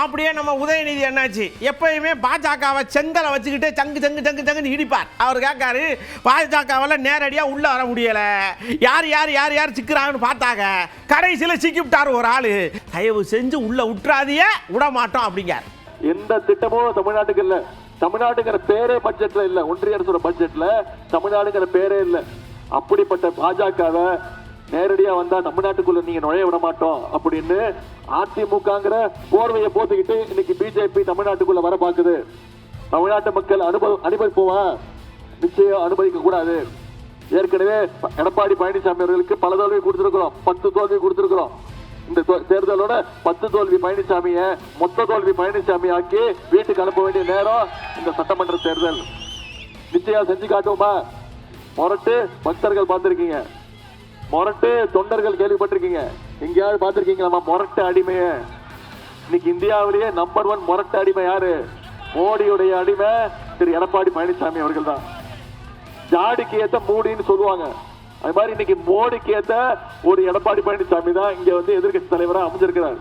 அப்படியே நம்ம உதயநிதி என்னாச்சு, எப்பயுமே பாஜகவை செங்கலை வச்சுக்கிட்டு சங்கு சங்கு சங்கு சங்குன்னு இடிப்பார். அவர் கேட்காரு, பாஜகவால் நேரடியாக உள்ளே வர முடியலை, யார் யார் யார் யார் சிக்கிறாங்கன்னு பார்த்தாங்க, கடைசியில் சிக்கிவிட்டார் ஒரு ஆள், தயவு செஞ்சு உள்ளே விட்டுறாதிய விட மாட்டோம் அப்படிங்கார். எந்த திட்டமும் தமிழ்நாட்டுக்கு இல்லை. தமிழ்நாடுங்கிற பேரே பட்ஜெட்ல இல்ல, ஒன்றிய அரசோட பட்ஜெட்ல தமிழ்நாடுங்கிற பேரே இல்லை. அப்படிப்பட்ட பாஜகவை நேரடியா வந்தா தமிழ்நாட்டுக்குள்ள நீங்க நுழைய விட மாட்டோம் அப்படின்னு அதிமுகங்கிற போர்வையை போட்டுக்கிட்டு இன்னைக்கு பிஜேபி தமிழ்நாட்டுக்குள்ள வர பாக்குது. தமிழ்நாட்டு மக்கள் அனுபவிப்போமா? நிச்சயம் அனுமதிக்க கூடாது. ஏற்கனவே எடப்பாடி பழனிசாமி அவர்களுக்கு பல தோல்வி கொடுத்திருக்கிறோம், 10 தோல்வி கொடுத்திருக்கிறோம். இந்த தேர்தலோட 10 தோல்வி பழனிசாமியை மொத்த தோல்வி பழனிசாமி ஆக்கி வீட்டுக்கு அனுப்ப வேண்டிய நேரம் இந்த சட்டமன்ற தேர்தல். நிச்சயம் செஞ்சு காட்டுவோமா? மொரட்டு பக்தர்கள் பார்த்திருக்கீங்க, மொரட்டு தொண்டர்கள் கேள்விப்பட்டிருக்கீங்க, எங்கேயாவது பார்த்திருக்கீங்களா மொரட்டு அடிமைய? இன்னைக்கு இந்தியாவிலேயே நம்பர் 1 மொரட்டு அடிமை யாரு? மோடியுடைய அடிமை திரு எடப்பாடி பழனிசாமி அவர்கள் தான். ஜாடிக்கு ஏத்த மூடின்னு சொல்லுவாங்க, அது மாதிரி இன்னைக்கு மோடிக்கு ஏத்த ஒரு எடப்பாடி பழனிசாமி தான் இங்க எதிர்கட்சி தலைவரா அமைஞ்சிருக்கிறார்.